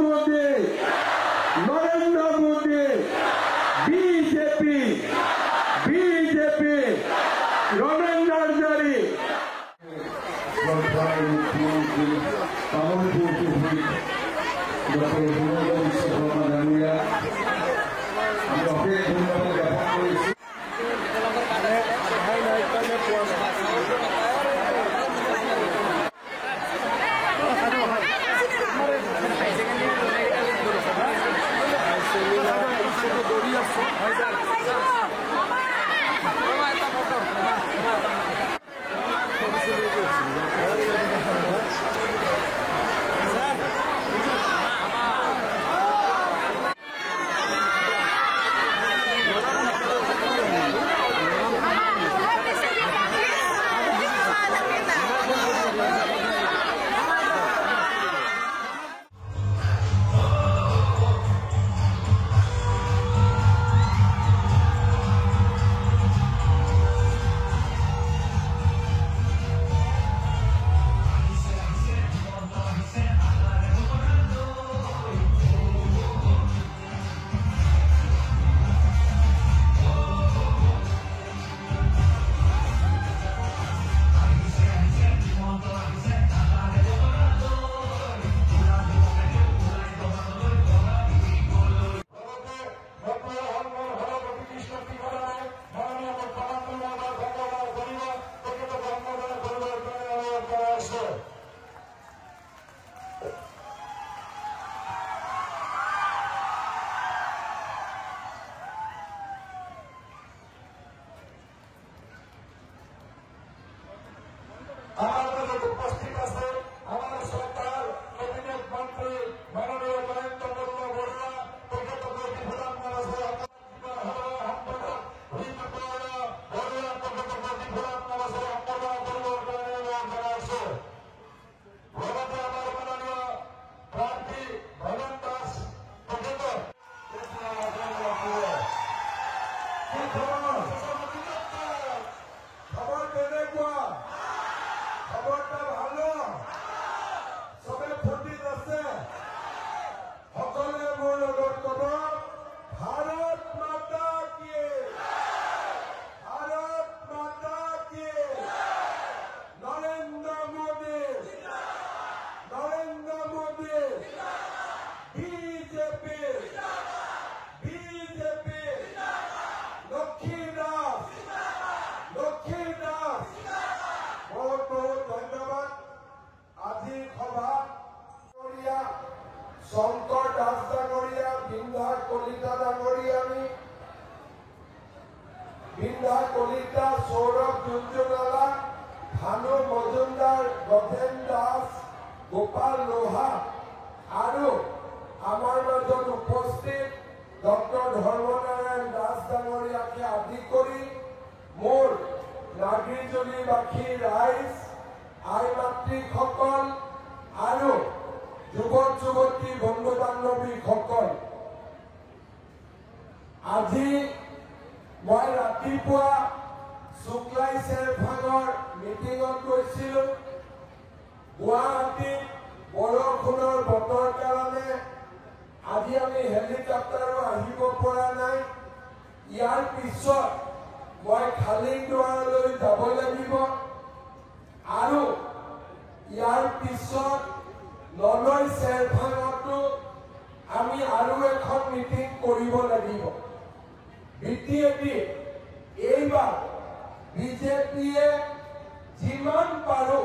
Modi Narendra Modi BJP BJP Ramendra জারি মুখ্যমন্ত্রী পাবনপুর doctor Himanta Biswa Sarma ডাঙরিয়া আমি অশেষ ধন্যবাদ জ্ঞাপন করেছি। উপস্থিত আছে আমার সরকার ক্যাবিনেট মন্ত্রী মাননীয় জয়ন্ত মুর্মু বড়ুয়া খবরটা ভালো সবে ফটিত আছে সকলে মোৰ লগত কব ভাৰত মাতা কি ভাৰত মাতা কি নৰেন্দ্ৰ মোদী বিজেপি বিজেপি লক্ষ্মী দাস বহুত বহুত ধন্যবাদ। আজিৰ সভাত শংকৰ দাস ডাঙৰীয়া, বৃন্দা কলিতা ডাঙৰীয়ানী, বৃন্দা কলিতা, সৌৰভ জুঞ্জুনালা, ভানু মজুমদাৰ, গজেন দাস, গোপাল লোহা আৰু আমাৰ মাজত উপস্থিত ডক্টৰ ধৰ্মনাৰায়ণ দাস ডাঙৰীয়াকে আদি কৰি মোৰ নাগৰিকজনীবাসী ৰাইজ, আই মাতৃসকল আৰু যুৱক যুৱতী বন্ধু বান্ধৱীসকল, আজি মই ৰাতিপুৱা শুক্লাই চেৰভাগৰ মিটিঙত গৈছিলো। গুৱাহাটীত বৰষুণৰ বতৰ কাৰণে আজি আমি হেলিকপ্টাৰো আহিব পৰা নাই। ইয়াৰ পিছত মই খালিগড়লৈ যাব লাগিব আৰু ইয়াৰ পিছত নলৈ চেৰভাঙতো আমি আৰু এখন মিটিং কৰিব লাগিব। বিটিএটি এইবাৰ বিজেপিয়ে যিমান পাৰো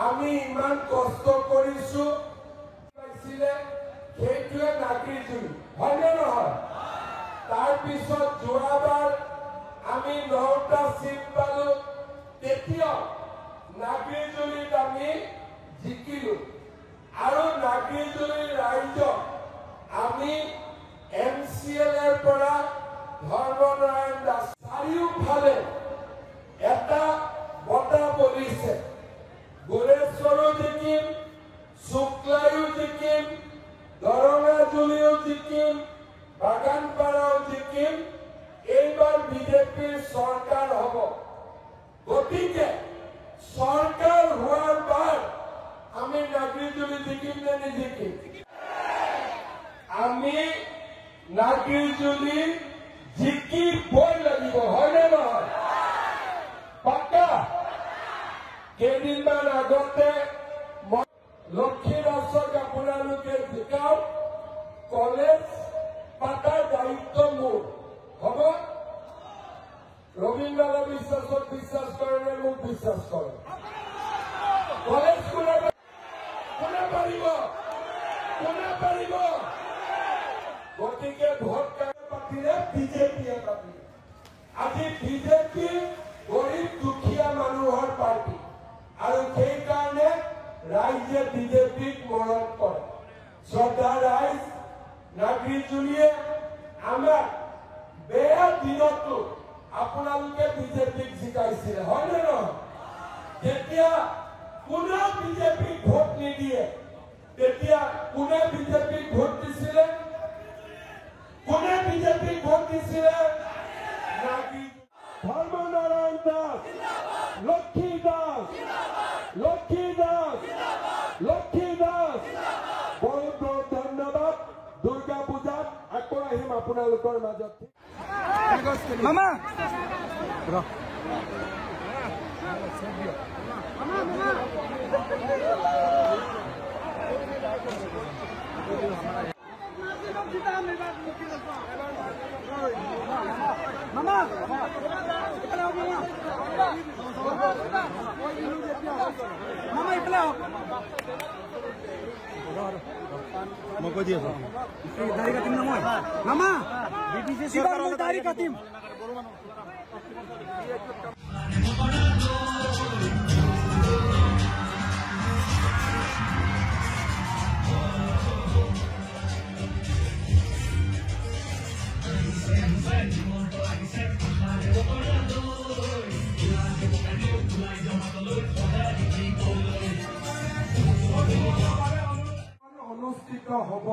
আমি ইমান কষ্ট কৰিছো পাইছিলে সেইটোৱে নাগৰিকজনী হয়নে নহয়? তাৰ পিছত যোৱাবাৰ আমি 9টা সিট পালো, তেতিয়া নাগৰিকজনীত আমি জিকিলো আৰু নাগৰিকজনীৰ ৰাইজক আমি MCLৰ পৰা ধৰ্মনাৰায়ণ দাস চাৰিওফালে এটা বঁটা বলিছে। গোৰেশ্বৰো জিকিম, শুক্লায়ো জিকিম, দৰঙাজুলিও জিকিম, বাগানপাৰাও জিকিম। এইবাৰ বিজেপিৰ চৰকাৰ হব। গতিকে চৰকাৰ হোৱাৰ বাদ আমি নাগৰিকজনী জিকিম নে নিজিকিম? নাগিৰজুলি জিকিবই লাগিব, হয়নে নহয়? পাক্কা? কেইদিনমান আগতে লক্ষ্মীদাসক আপোনালোকে জিকাওক, কলেজ পাতাৰ দায়িত্ব মোৰ, হ'ব? ৰবীন্দ্ৰ বিশ্বাসক বিশ্বাস কৰে নে মোক বিশ্বাস কৰে? কলেজ কোনে পাৰিব? কোনে পাৰিব? গতিকে ভোট পাতিলে বিজেপিয়ে পাতিলে। আজি বিজেপি গৰীব দুখীয়া মানুহৰ পাৰ্টি, আৰু সেইকাৰণে ৰাইজে বিজেপিক মৰম কৰে। শ্ৰদ্ধা ৰাইজ, নাগিৰজুলিয়ে আমাক বেয়া দিনতো আপোনালোকে বিজেপিক জিকাইছিলে, হয়নে নহয়? যেতিয়া কোনেও বিজেপিক ভোট নিদিয়ে, তেতিয়া কোনে বিজেপিক ভোট দিছিলে? কোনে বিজেপিক ভোট দিছিলে? ধৰ্মনাৰায়ণ দাস, লক্ষ্মী দাস, লক্ষ্মী দাস, লক্ষ্মী দাস, বহুত বহুত ধন্যবাদ। দুৰ্গা পূজাত আকৌ আহিম আপোনালোকৰ মাজত। মামা মই কৈ দি আছো দাড়ি কাটিম ন মই মামা দাড়ি কাটিম। অনুষ্ঠিত হ'ব।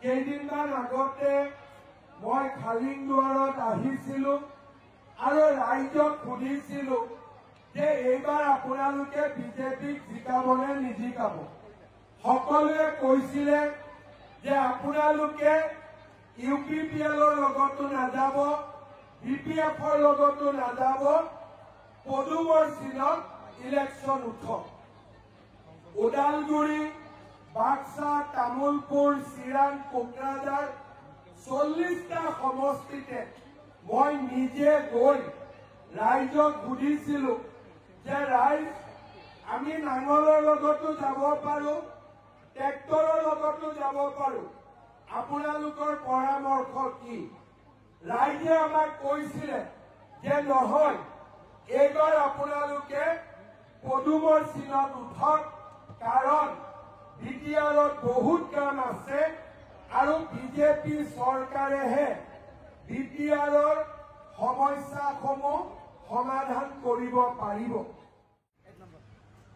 কেইদিনমান আগতে মই খালিংদুৱাৰত আহিছিলো আৰু ৰাইজক সুধিছিলো যে এইবাৰ আপোনালোকে বিজেপিক জিকাবনে নিজিকাব। সকলোৱে কৈছিলে যে আপোনালোকে UPPLৰ লগতো নাযাব, BPFৰ লগতো নাযাব, পদুমৰ চিনত ইলেকশ্যন উঠক। ওদালগুৰি, বাক্সা, তামুলপুৰ, চিৰাং, কোকৰাঝাৰ 40টা সমষ্টিতে মই নিজে গৈ ৰাইজক সুধিছিলো যে ৰাইজ, আমি নাঙলৰ লগতো যাব পাৰো, ট্ৰেক্টৰৰ লগতো যাব পাৰো, আপোনালোকৰ পৰামৰ্শ কি? ৰাইজে আমাক কৈছিলে যে নহয়, এইবাৰ আপোনালোকে পদুমৰ চিনত উঠক, কাৰণ BTRত বহুত কাম আছে আৰু বিজেপি চৰকাৰেহে BTRৰ সমস্যাসমূহ সমাধান কৰিব পাৰিব।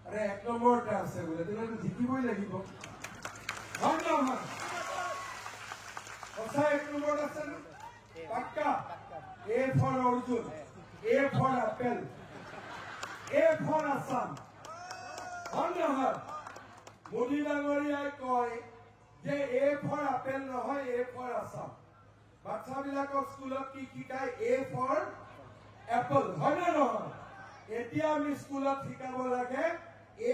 আৰে 1 নম্বৰতে আছে বোলে, তেনেহ'লে জিকিবই লাগিব, হয় নহয়? সঁচা 1 নম্বৰত আছে নে? পাক্কা? A for Arjun, A for apple, A for Assam, হয় নহয়? মোদী ডাঙৰীয়াই কয় যে A for আপেল নহয়, A for আছাম। বাচ্চাবিলাকক স্কুলত কি শিকায়? A for এপল, হয় নে নহয়? এতিয়া আমি স্কুলত শিকাব লাগে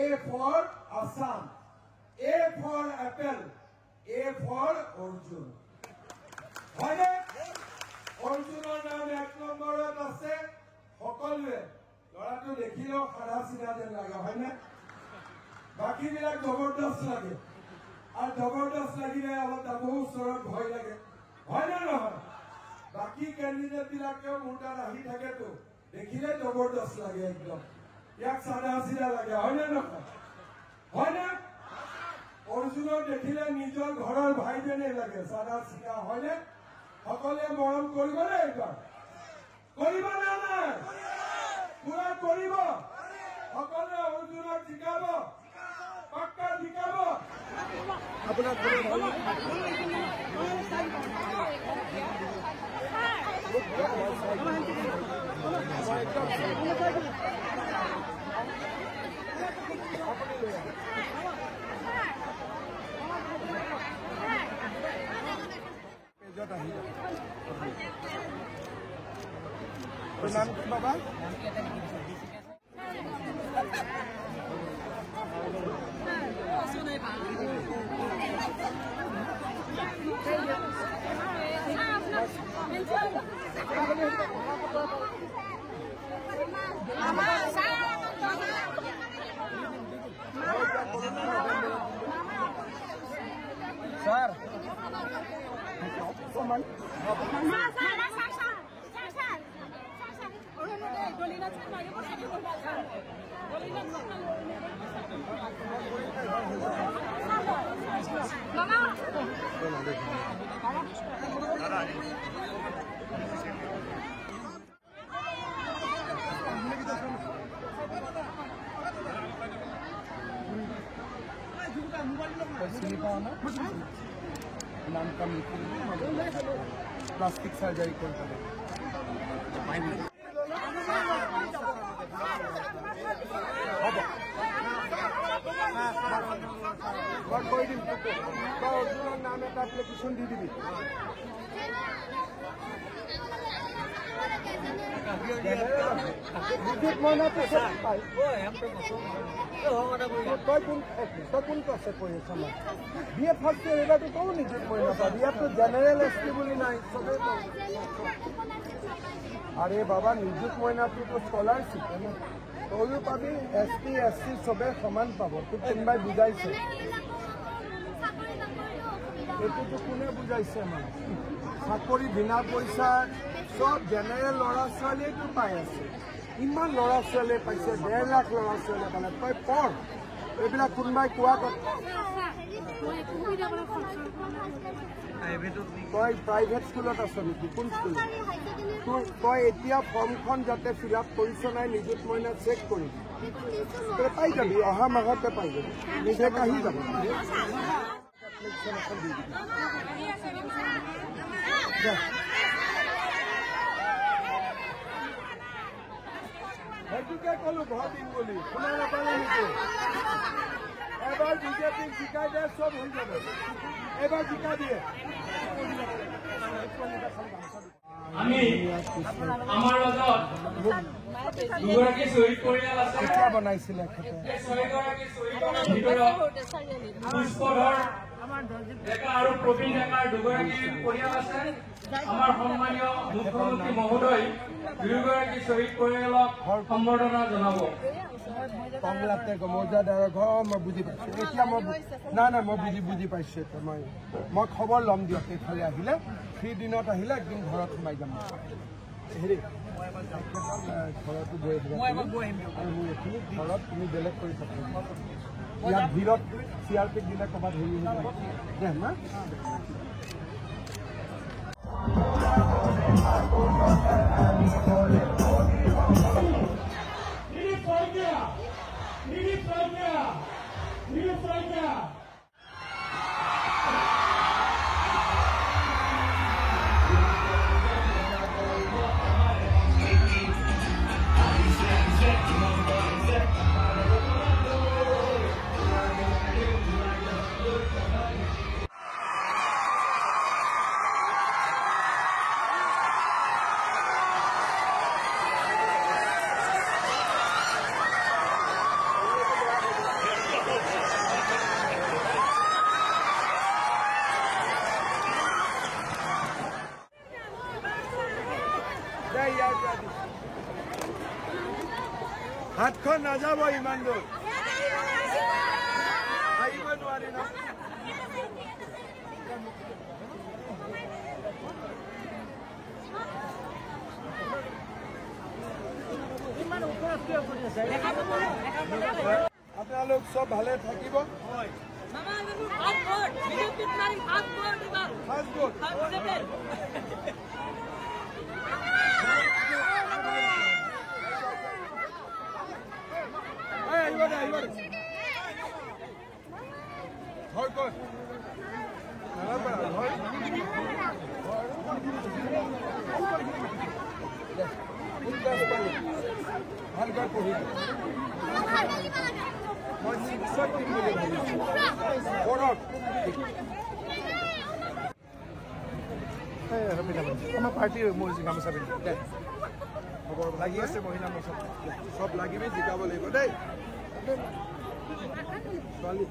A for Assam, A for apple, A for Arjun, হয়নে? অৰ্জুনৰ নাম 1 নম্বৰত আছে। সকলোৱে ল'ৰাটো দেখিলেও সাদা চিধা যেন লাগে, হয়নে? বাকীবিলাক জবৰদস্ত লাগে, আৰু জবৰদস্ত লাগিলে অলপ দাবু ওচৰত ভয় লাগে, হয় নে নহয়? বাকী কেণ্ডিডেট বিলাকেও মোৰ তাত আহি থাকেতো, দেখিলে জবৰদস্ত লাগে, একদম ইয়াক চাদা চিধা লাগে, হয়নে নহয়? হয়নে? অৰ্জুনক দেখিলে নিজৰ ঘৰৰ ভাই যেনে লাগে, চাদা চিধা, হয়নে? সকলোৱে মৰম কৰিবনে? এইবাৰ কৰিব নে নাই? পুৰা কৰিব? সকলোৱে অৰ্জুনক জিকাব, পাক্কা জিকাব। তাত আহি যাব তোৰ নাম কি বাবা Sir. Someone. नाम कम प्लास्टिक सर्जरी करते नाम एक एप्लिकेशन दी दी विद्युत महीना तই কোন ক্লাসে পড়ি সময় বিএ ফার্স্ট ইয়ার এবারটো কও নিযুত মহিনা পাবি ইয়াত তো জেনারেল এসটি বলি নাই সবে আরে বাবা নিযুত মহিনাটো তো স্কলারশিপ তইও পাবি এসটি এসসি সবে সমান পাব তোক কোনবাই বুজাইছে এইটো কোনে বুজাইছে মানে চাকৰি বিনা পইচা সব জেনাৰেল ল'ৰা ছোৱালীয়েতো পাই আছে ইমান ল'ৰা ছোৱালীয়ে পাইছে 1.5 লাখ ল'ৰা ছোৱালীয়ে পালে তই পঢ় এইবিলাক কোনোবাই কোৱা কথা তই প্ৰাইভেট স্কুলত আছ নেকি কোন স্কুলত তই এতিয়া ফৰ্মখন যাতে ফিল আপ কৰিছ নাই নিযুত মইনা চেক কৰি তই পাই যাবি অহা মাহতে পাই যাবি নিজে আহি যাব সেইটোকে কলো ঘৰ দিম বুলি শুনা নাপালে নেকি এবাৰ বিজেপিক জিকাই দিয়ে চব হৈ যাব এবাৰ জিকা দিয়ে আমি আমাৰ মাজত দুগৰাকী শ্বহীদ পৰিয়াল আছে কেতিয়া বনাইছিলে এই ছয়গৰাকী শ্বহীদৰ ভিতৰত পুষ্পধৰ ডেকা আৰু প্ৰবীণ ডেকাৰ দুগৰাকী পৰিয়াল আছে আমাৰ সন্মানীয় মুখ্যমন্ত্ৰী মহোদয় দুয়োগৰাকী শ্বহীদ পৰিয়ালক সম্বৰ্ধনা জনাব কমলাতে মৌজাদাৰৰ ঘৰ মই বুজি পাইছো এতিয়া মই নাই মই বুজি পাইছো এতিয়া মই খবৰ ল'ম দিয়ক এইফালে আহিলে 3 দিনত আহিলে একদিন ঘৰত সোমাই যাম হেৰি ঘৰতো গৈ আহিম আৰু মোৰ এইখিনি ঘৰত তুমি বেলেগ কৰি থাকিবা ইয়াত ভিৰত চিআৰপিক দিলে ক'ৰবাত হেৰি হৈ দে মা হাতখন নাযাব ইমান দূৰ আহিব নোৱাৰি ন আপোনালোক সব ভালে থাকিব ঘৰ ক'ত ভালকৈ পঢ়িব মই শিক্ষক দিম বুলি ভাবিছোঁ পঢ়ক আমাৰ পাৰ্টিৰ মোৰ গামোচা পিন্ধি দে হ'ব লাগি আছে মহিলা মচা চব লাগিবি জিকাব লাগিব দেই ছোৱালী